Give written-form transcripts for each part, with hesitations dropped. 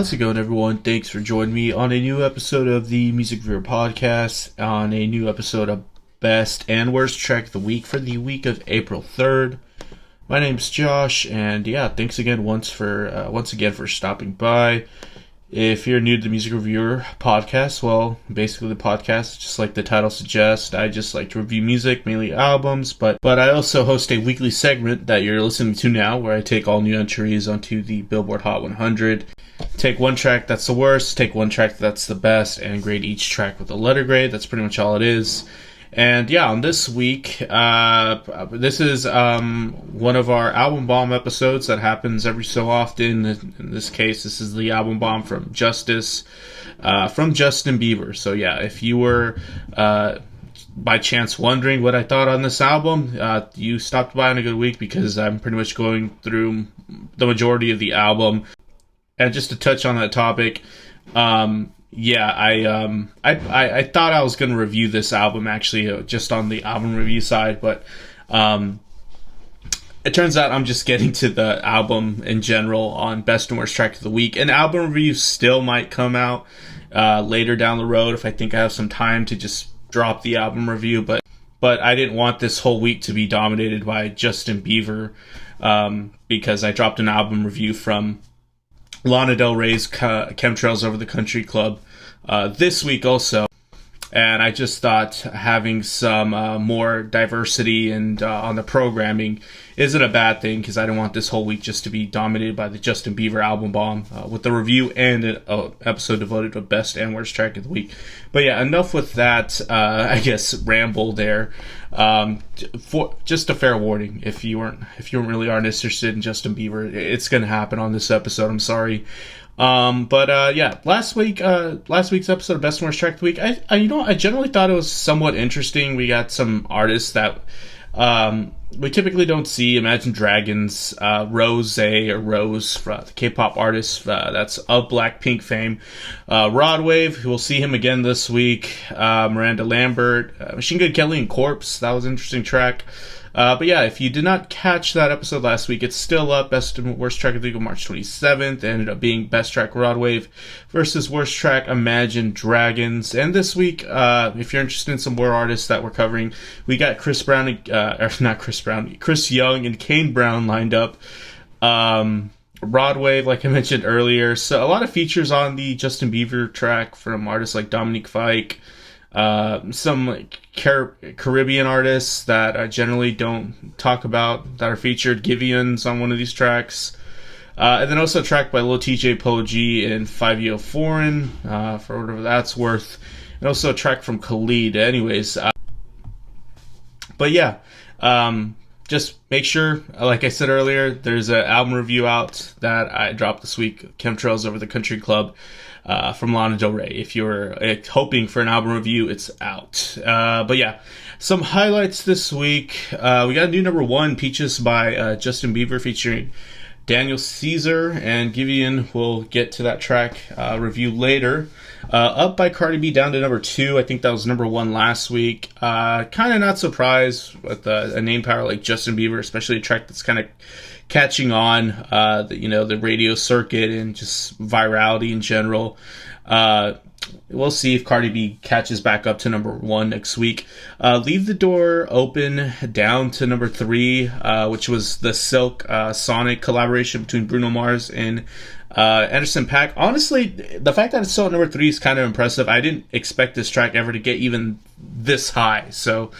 How's it going, everyone? Thanks for joining me on a new episode of the Music Reviewer Podcast, on a new episode of Best and Worst Track of the Week for the week of April 3rd. My name's Josh, and thanks again once again for stopping by. If you're new to the Music Reviewer Podcast, well, basically the podcast, just like the title suggests, I just like to review music, mainly albums, but I also host a weekly segment that you're listening to now, where I take all new entries onto the Billboard Hot 100, take one track that's the worst, take one track that's the best, and grade each track with a letter grade. That's pretty much all it is. And on this week, this is one of our album bomb episodes that happens every so often. In this case, this is the album bomb from Justice, from JustinBieber. So if you were by chance wondering what I thought on this album, you stopped by on a good week, because I'm pretty much going through the majority of the album. And just to touch on that topic, I thought I was going to review this album actually just on the album review side, but it turns out I'm just getting to the album in general on Best and Worst Track of the Week. An album review still might come out later down the road if I think I have some time to just drop the album review, but I didn't want this whole week to be dominated by JustinBieber, because I dropped an album review from Lana Del Rey's Chemtrails Over the Country Club this week also, and I just thought having some more diversity and on the programming isn't a bad thing, because I don't want this whole week just to be dominated by the JustinBieber album bomb, with the review and an episode devoted to Best and Worst Track of the Week. But enough with that, I guess, ramble there. For just a fair warning, if you really aren't interested in JustinBieber, it's going to happen on this episode. I'm sorry. Last week's episode of Best and Worst Track of the Week, I generally thought it was somewhat interesting. We got some artists that we typically don't see. Imagine Dragons, Rose, the K-pop artist that's of Blackpink fame. Rod Wave, we'll see him again this week. Miranda Lambert, Machine Gun Kelly and Corpse, that was an interesting track. If you did not catch that episode last week, it's still up. Best and Worst Track of the Week on March 27th. It ended up being Best Track Rod Wave versus Worst Track Imagine Dragons. And this week, if you're interested in some more artists that we're covering, we got Chris Young and Kane Brown lined up. Rod Wave, like I mentioned earlier. So a lot of features on the JustinBieber track from artists like Dominic, Fike. Some Caribbean artists that I generally don't talk about that are featured. Giveon's on one of these tracks. And then also a track by Lil Tjay, Polo G, and 5 Foreign, for whatever that's worth. And also a track from Khalid. Anyways, just make sure, like I said earlier, there's an album review out that I dropped this week, Chemtrails Over the Country Club, from Lana Del Rey. If you're hoping for an album review, it's out. Some highlights this week. We got a new number one, Peaches by JustinBieber, featuring Daniel Caesar and Giveon. We'll get to that track review later. Up by Cardi B, down to number 2. I think that was number 1 last week. Kind of not surprised with a name power like JustinBieber, especially a track that's kind of catching on the radio circuit and just virality in general. We'll see if Cardi B catches back up to number 1 next week. Leave the Door Open, down to number 3, which was the Silk Sonic collaboration between Bruno Mars and Anderson .Paak. Honestly, the fact that it's still at number 3 is kind of impressive. I didn't expect this track ever to get even this high. So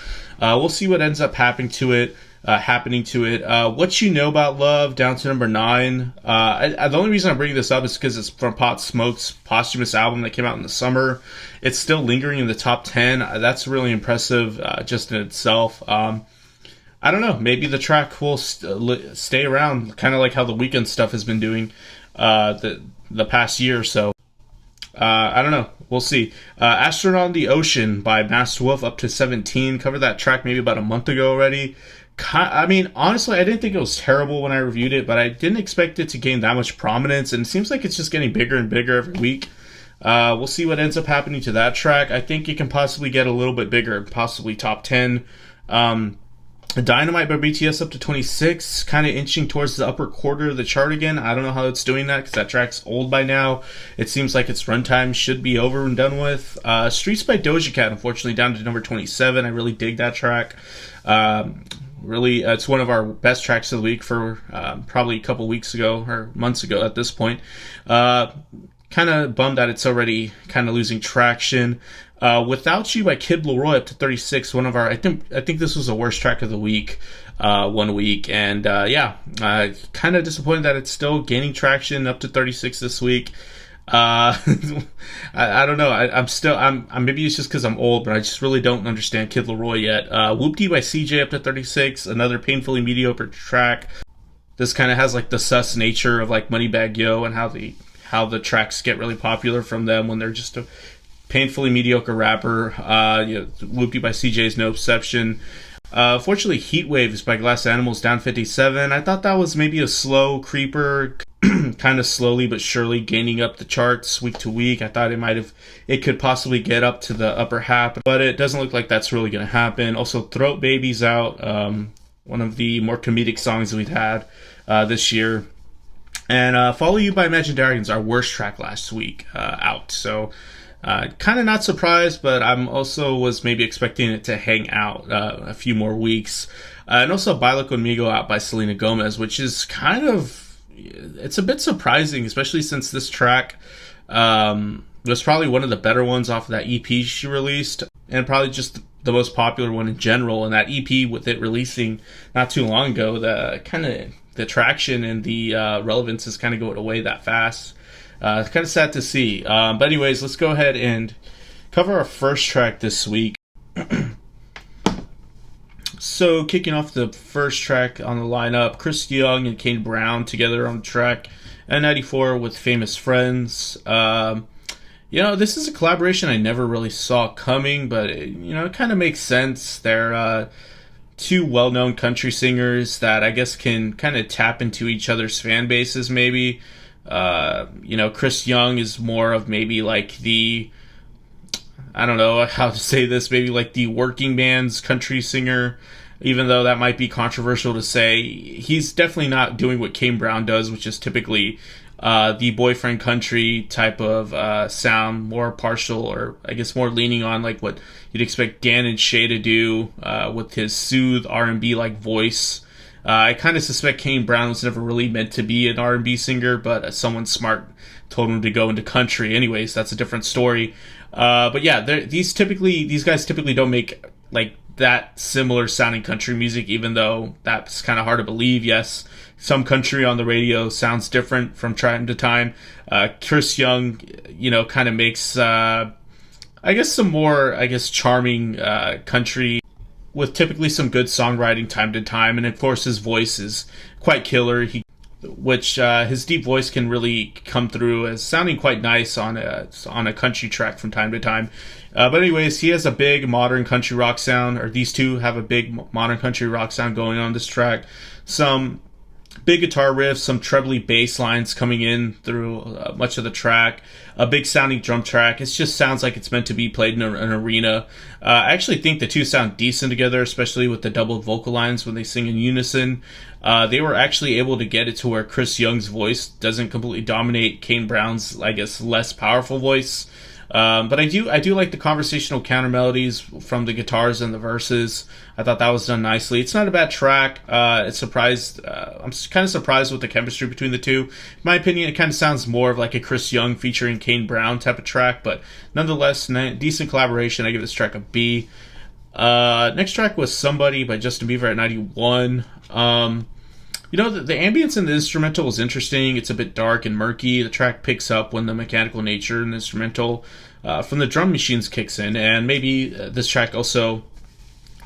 we'll see what ends up happening to it. What You Know About Love, down to number 9. The only reason I'm bringing this up is because it's from Pop Smoke's posthumous album that came out in the summer. It's still lingering in the top 10. That's really impressive just in itself. I don't know. Maybe the track will stay around, kind of like how the Weeknd stuff has been doing the past year or so. I don't know. We'll see. Astronaut in the Ocean by Master Wolf, up to 17. Covered that track maybe about a month ago already. I mean, honestly, I didn't think it was terrible when I reviewed it, but I didn't expect it to gain that much prominence, and it seems like it's just getting bigger and bigger every week. We'll see what ends up happening to that track. I think it can possibly get a little bit bigger, possibly top 10. Dynamite by BTS up to 26, kind of inching towards the upper quarter of the chart again. I don't know how it's doing that because that track's old by now. It seems like its runtime should be over and done with. Streets by Doja Cat, unfortunately, down to number 27. I really dig that track. Really, it's one of our best tracks of the week for probably a couple weeks ago or months ago at this point. Kind of bummed that it's already kind of losing traction. Without You by Kid Laroi up to 36, one of our, I think this was the worst track of the week, 1 week, and kind of disappointed that it's still gaining traction up to 36 this week. I don't know. I'm maybe it's just because I'm old, but I just really don't understand Kid Laroi yet. Whoopty by CJ up to 36, another painfully mediocre track. This kind of has like the sus nature of like Moneybagg Yo and how the tracks get really popular from them when they're just a painfully mediocre rapper. Whoopty by CJ is no exception. Fortunately, Heat Waves by Glass Animals down 57. I thought that was maybe a slow creeper, kind of slowly but surely gaining up the charts week to week. I thought it could possibly get up to the upper half, but it doesn't look like that's really going to happen. Also, Throat Baby's out, one of the more comedic songs we've had this year. And Follow You by Imagine Dragons, our worst track last week, out. So kind of not surprised, but I'm also was maybe expecting it to hang out a few more weeks. And also Baila Conmigo out by Selena Gomez, which is it's a bit surprising, especially since this track was probably one of the better ones off of that EP she released, and probably just the most popular one in general. And that EP, with it releasing not too long ago, the traction and the relevance is kind of going away that fast. It's kind of sad to see. But anyways, let's go ahead and cover our first track this week. So, kicking off the first track on the lineup, Chris Young and Kane Brown together on the track, N94 with Famous Friends. This is a collaboration I never really saw coming, but it kind of makes sense. They're two well-known country singers that I guess can kind of tap into each other's fan bases, maybe. Chris Young is more of maybe like I don't know how to say this, maybe like the working man's country singer, even though that might be controversial to say. He's definitely not doing what Kane Brown does, which is typically the boyfriend country type of sound, more partial, or I guess more leaning on like what you'd expect Dan and Tjay to do with his soothe R&B like voice. I kind of suspect Kane Brown was never really meant to be an R&B singer, but someone smart told him to go into country. Anyways, that's a different story. But yeah, these guys typically don't make like that similar sounding country music, even though that's kind of hard to believe. Yes, some country on the radio sounds different from time to time. Chris Young, kind of makes, some more, charming country with typically some good songwriting time to time. And of course, his voice is quite killer. His deep voice can really come through as sounding quite nice on a country track from time to time. But anyways, he has a big modern country rock sound, or these two have a big modern country rock sound going on this track. Some big guitar riffs, some trebly bass lines coming in through much of the track, a big sounding drum track. It just sounds like it's meant to be played in an arena. I actually think the two sound decent together, especially with the double vocal lines when they sing in unison. They were actually able to get it to where Chris Young's voice doesn't completely dominate Kane Brown's, less powerful voice. But I do like the conversational counter melodies from the guitars and the verses. I thought that was done nicely. It's not a bad track. I'm kind of surprised with the chemistry between the two. In my opinion, it kind of sounds more of like a Chris Young featuring Kane Brown type of track, but nonetheless, decent collaboration. I give this track a B. Next track was Somebody by JustinBieber at 91. The ambience in the instrumental is interesting. It's a bit dark and murky. The track picks up when the mechanical nature in the instrumental from the drum machines kicks in, and maybe this track also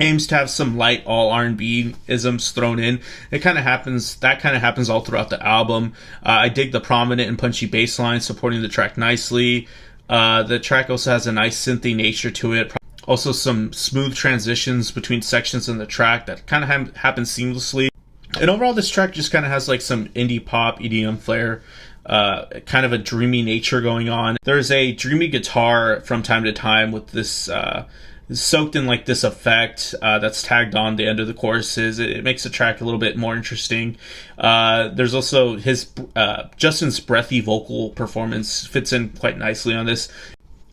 aims to have some light all R&B isms thrown in. That kind of happens all throughout the album. I dig the prominent and punchy bass line supporting the track nicely. The track also has a nice synthy nature to it. Also some smooth transitions between sections in the track that kind of happen seamlessly. And overall, this track just kind of has like some indie pop EDM flair, kind of a dreamy nature going on. There's a dreamy guitar from time to time with this soaked in like this effect that's tagged on the end of the choruses. It makes the track a little bit more interesting. There's also his Justin's breathy vocal performance fits in quite nicely on this.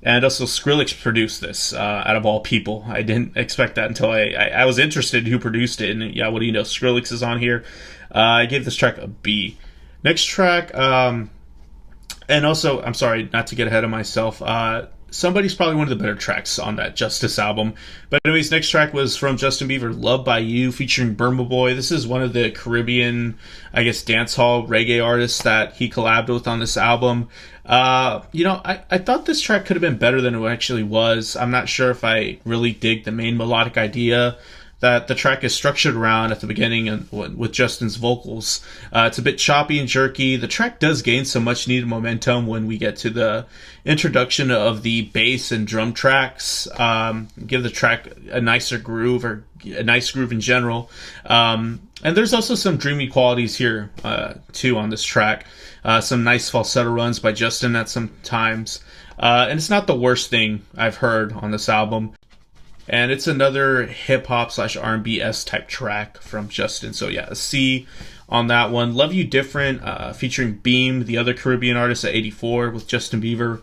And also Skrillex produced this, out of all people. I didn't expect that until I was interested in who produced it. And yeah, what do you know? Skrillex is on here. I gave this track a B. Next track, and also, I'm sorry, not to get ahead of myself, Somebody's probably one of the better tracks on that Justice album. But anyways, next track was from Justin Bieber, Love by You, featuring Burna Boy. This is one of the Caribbean, I guess, dancehall reggae artists that he collabed with on this album. I thought this track could have been better than it actually was. I'm not sure if I really dig the main melodic idea that the track is structured around at the beginning and with Justin's vocals. It's a bit choppy and jerky. The track does gain some much needed momentum when we get to the introduction of the bass and drum tracks. Give the track a nicer groove, or a nice groove in general. And there's also some dreamy qualities here, too, on this track. Some nice falsetto runs by Justin at some times. And it's not the worst thing I've heard on this album. And it's another hip-hop / R&B-esque type track from Justin. So yeah, a C on that one. Love You Different, featuring Beam, the other Caribbean artist, at 84 with Justin Bieber.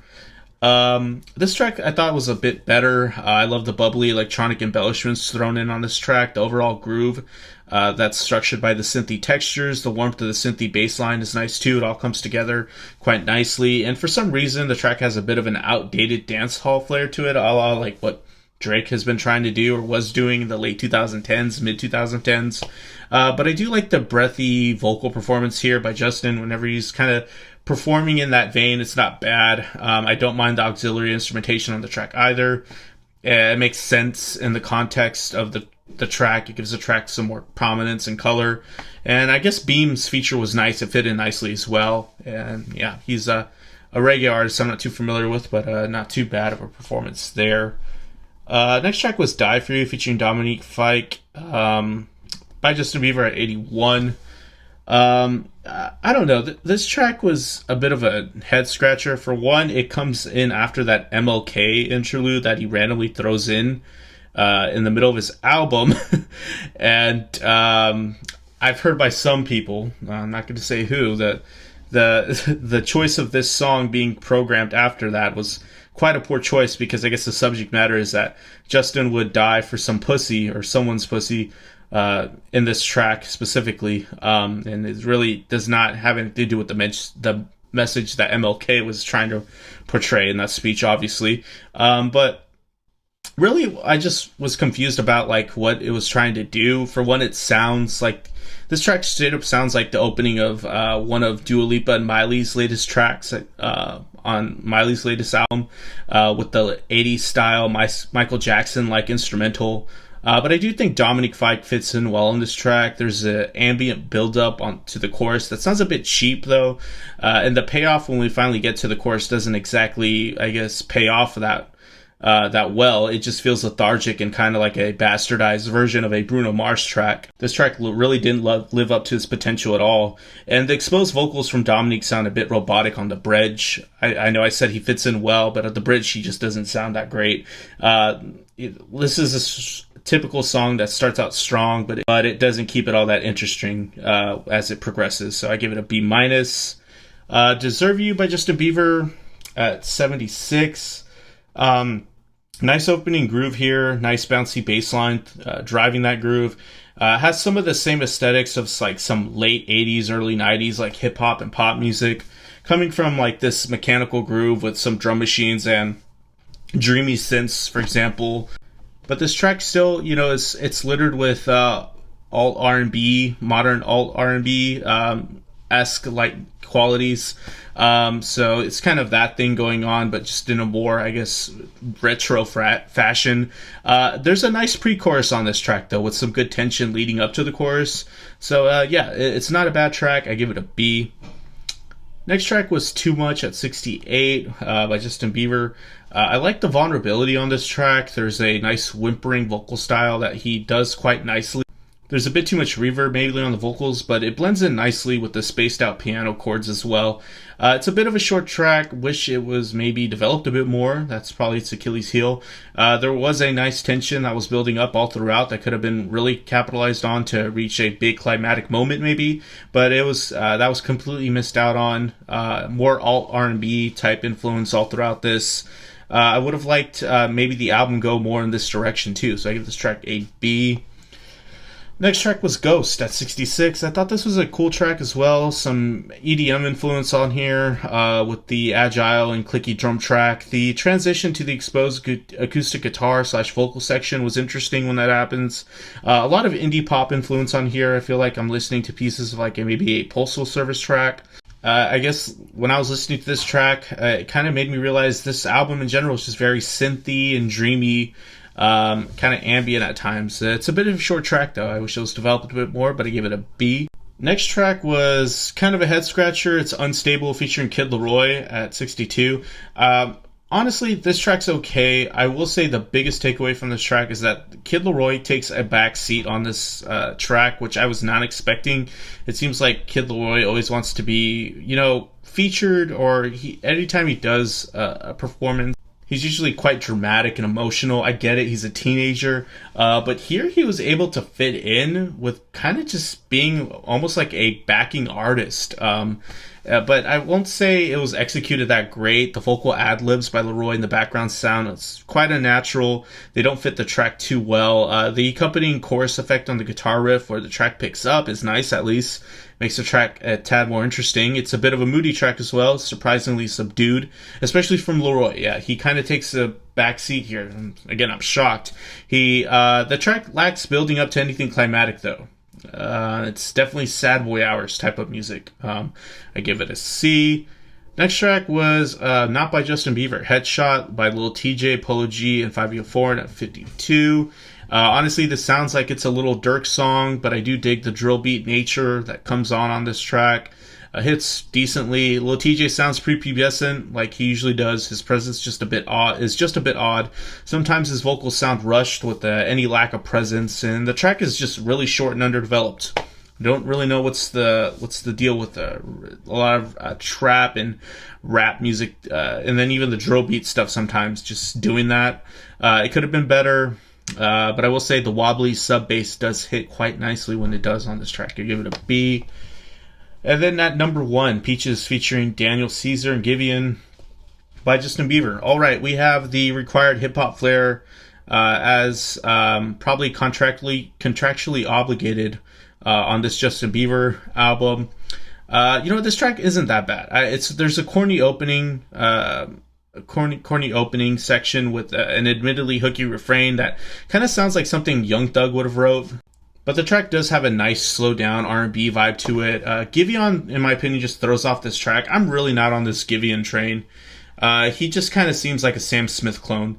This track I thought was a bit better. I love the bubbly electronic embellishments thrown in on this track. The overall groove that's structured by the synthy textures. The warmth of the synthy bass line is nice too. It all comes together quite nicely. And for some reason, the track has a bit of an outdated dance hall flair to it, a la like what Drake has been trying to do or was doing in the late 2010s, mid 2010s. But I do like the breathy vocal performance here by Justin. Whenever he's kind of performing in that vein, it's not bad. I don't mind the auxiliary instrumentation on the track either. It makes sense in the context of the track. It gives the track some more prominence and color. And I guess Beam's feature was nice. It fit in nicely as well. And yeah, he's a reggae artist I'm not too familiar with, but not too bad of a performance there. Next track was Die For You, featuring Dominic, Fike, by Justin Bieber at 81. I don't know. This track was a bit of a head scratcher. For one, it comes in after that MLK interlude that he randomly throws in the middle of his album. And I've heard by some people, I'm not going to say who, that the choice of this song being programmed after that was quite a poor choice, because I guess the subject matter is that Justin would die for some pussy or someone's pussy in this track specifically, and it really does not have anything to do with the message that MLK was trying to portray in that speech, obviously. But really, I just was confused about like what it was trying to do. For one, it sounds like this track straight up sounds like the opening of one of Dua Lipa and Miley's latest tracks on Miley's latest album, with the 80s style Michael Jackson like instrumental. But I do think Dominic Fike fits in well on this track. There's an ambient build-up to the chorus that sounds a bit cheap, though. And the payoff when we finally get to the chorus doesn't exactly, I guess, pay off that well. It just feels lethargic and kind of like a bastardized version of a Bruno Mars track. This track really didn't live up to its potential at all. And the exposed vocals from Dominic sound a bit robotic on the bridge. I know I said he fits in well, but at the bridge he just doesn't sound that great. This is a typical song that starts out strong, but it doesn't keep it all that interesting as it progresses. So I give it a B-. Deserve You by Justin Bieber at 76. Nice opening groove here, nice bouncy bass line driving that groove. Has some of the same aesthetics of like some late 80s, early 90s like hip hop and pop music, coming from like this mechanical groove with some drum machines and dreamy synths, for example. But this track still, it's littered with alt R&B, modern alt R&B esque like qualities. So it's kind of that thing going on, but just in a more, I guess, retro fashion. There's a nice pre-chorus on this track, though, with some good tension leading up to the chorus. So, yeah, it's not a bad track. I give it a B. Next track was Too Much at 68 by Justin Bieber. I like the vulnerability on this track. There's a nice whimpering vocal style that he does quite nicely. There's a bit too much reverb maybe on the vocals, but it blends in nicely with the spaced out piano chords as well. It's a bit of a short track. Wish it was maybe developed a bit more. That's probably its Achilles heel. There was a nice tension that was building up all throughout that could have been really capitalized on to reach a big climatic moment maybe, but it was that was completely missed out on. More alt R&B type influence all throughout this. I would have liked maybe the album go more in this direction too, so I give this track a B. Next track was Ghost at 66. I thought this was a cool track as well. Some EDM influence on here with the agile and clicky drum track. The transition to the exposed acoustic guitar / vocal section was interesting when that happens. A lot of indie pop influence on here. I feel like I'm listening to pieces of like maybe a Postal Service track. I guess when I was listening to this track, it kind of made me realize this album in general is just very synthy and dreamy. Kind of ambient at times. It's a bit of a short track though. I wish it was developed a bit more, but I give it a B. Next track was kind of a head scratcher. It's Unstable featuring Kid Laroi at 62. Honestly, this track's okay. I will say the biggest takeaway from this track is that Kid Laroi takes a back seat on this track, which I was not expecting. It seems like Kid Laroi always wants to be, featured, or anytime he does a performance, he's usually quite dramatic and emotional. I get it, he's a teenager. But here he was able to fit in with kind of just being almost like a backing artist. But I won't say it was executed that great. The vocal ad-libs by Laroi in the background sound, it's quite unnatural. They don't fit the track too well. The accompanying chorus effect on the guitar riff where the track picks up is nice at least. Makes the track a tad more interesting. It's a bit of a moody track as well, surprisingly subdued, especially from Laroi. Yeah, he kind of takes a back seat here. Again, I'm shocked. The track lacks building up to anything climatic though. It's definitely sad boy hours type of music. I give it a C. Next track was Not by JustinBieber, Headshot by Lil Tjay, Polo G, and 504 at 52. Honestly, this sounds like it's a little Dirk song, but I do dig the drill beat nature that comes on this track. Hits decently. Lil Tjay sounds prepubescent like he usually does. His presence is just a bit odd. Sometimes his vocals sound rushed with any lack of presence, and the track is just really short and underdeveloped. I don't really know what's the deal with a lot of trap and rap music, and then even the drill beat stuff sometimes just doing that. It could have been better. But I will say the wobbly sub bass does hit quite nicely when it does on this track. I give it a B. And then at number 1, Peaches featuring Daniel Caesar and Giveon by JustinBieber. All right, we have the required hip hop flair as probably contractually obligated on this JustinBieber album. This track isn't that bad. There's a corny opening. Corny opening section with an admittedly hooky refrain that kind of sounds like something Young Thug would have wrote. But the track does have a nice slow down R&B vibe to it. Giveon, in my opinion, just throws off this track. I'm really not on this Giveon train. He just kind of seems like a Sam Smith clone.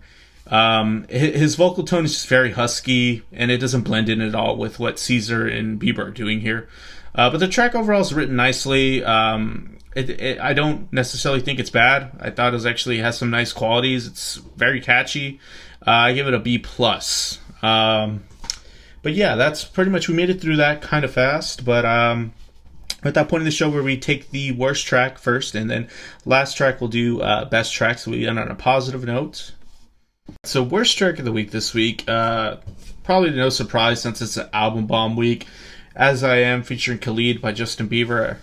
His vocal tone is just very husky, and it doesn't blend in at all with what Caesar and Bieber are doing here. But the track overall is written nicely. I don't necessarily think it's bad. I thought it actually has some nice qualities. It's very catchy. I give it a B+. But yeah, that's pretty much, we made it through that kind of fast. But at that point in the show where we take the worst track first, and then last track we'll do best track, so we end on a positive note. So worst track of the week this week, probably no surprise since it's an album bomb week. As I Am featuring Khalid by JustinBieber.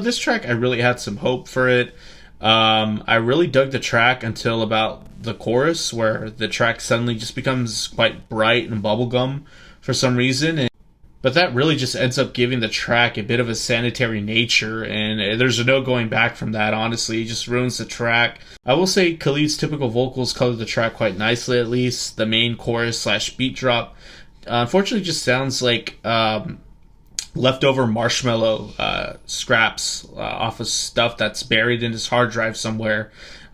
This track, I really had some hope for it. I really dug the track until about the chorus, where the track suddenly just becomes quite bright and bubblegum for some reason. But that really just ends up giving the track a bit of a sanitary nature, and there's no going back from that, honestly. It just ruins the track. I will say Khalid's typical vocals color the track quite nicely, at least. The main chorus / beat drop unfortunately just sounds like leftover marshmallow scraps off of stuff that's buried in his hard drive somewhere.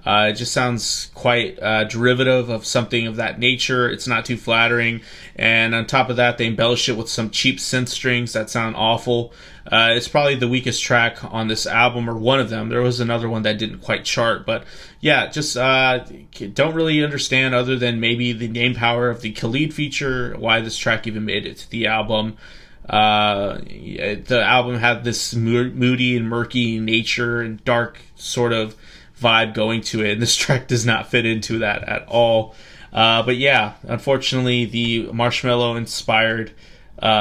It just sounds quite derivative of something of that nature. It's not too flattering. And on top of that, they embellish it with some cheap synth strings that sound awful. It's probably the weakest track on this album, or one of them. There was another one that didn't quite chart. But yeah, just don't really understand, other than maybe the name power of the Khalid feature, why this track even made it to the album. The album had this moody and murky nature and dark sort of vibe going to it, and this track does not fit into that at all. But yeah, unfortunately, the Marshmello inspired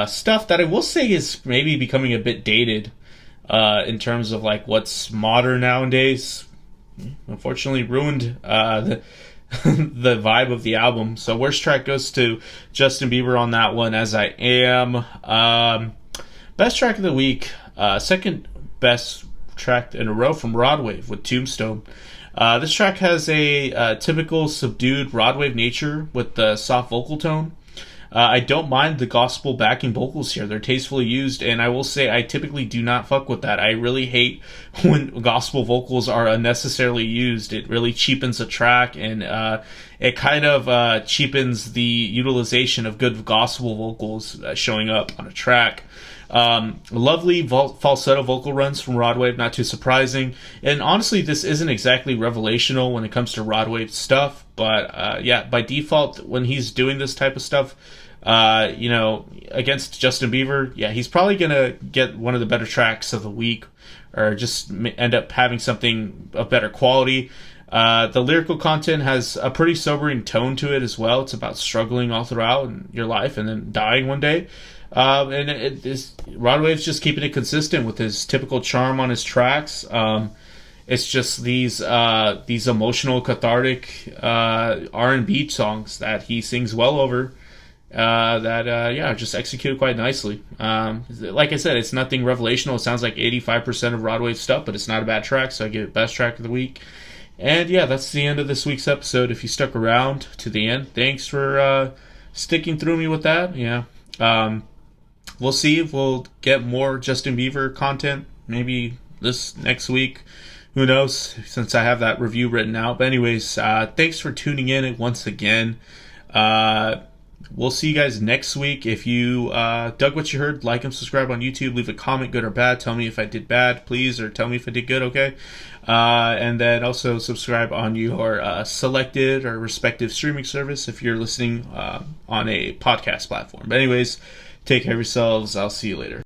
stuff that I will say is maybe becoming a bit dated in terms of like what's modern nowadays, unfortunately ruined the the vibe of the album. So worst track goes to Justin Bieber on that one, As I Am. Best track of the week, second best track in a row from Rod Wave with Tombstone. This track has a typical subdued Rod Wave nature with the soft vocal tone. I don't mind the gospel backing vocals here. They're tastefully used, and I will say I typically do not fuck with that. I really hate when gospel vocals are unnecessarily used. It really cheapens a track, and it kind of cheapens the utilization of good gospel vocals showing up on a track. Lovely falsetto vocal runs from Rod Wave, not too surprising. And honestly, this isn't exactly revelational when it comes to Rod Wave stuff, but yeah, by default, when he's doing this type of stuff, against Justin Bieber, yeah, he's probably gonna get one of the better tracks of the week, or just end up having something of better quality. The lyrical content has a pretty sobering tone to it as well. It's about struggling all throughout in your life and then dying one day. And Rod Wave's just keeping it consistent with his typical charm on his tracks. It's just these emotional, cathartic R&B songs that he sings well over. Just executed quite nicely. Like I said, it's nothing revelational. It sounds like 85% of Rod Wave stuff, but it's not a bad track, so I give it best track of the week. And yeah, that's the end of this week's episode. If you stuck around to the end, thanks for sticking through me with that. Yeah. We'll see if we'll get more Justin Bieber content maybe this next week. Who knows, since I have that review written out. But anyways, thanks for tuning in once again. We'll see you guys next week. If you dug what you heard, like and subscribe on YouTube. Leave a comment, good or bad. Tell me if I did bad, please, or tell me if I did good, okay? And then also subscribe on your selected or respective streaming service if you're listening on a podcast platform. But anyways, take care of yourselves. I'll see you later.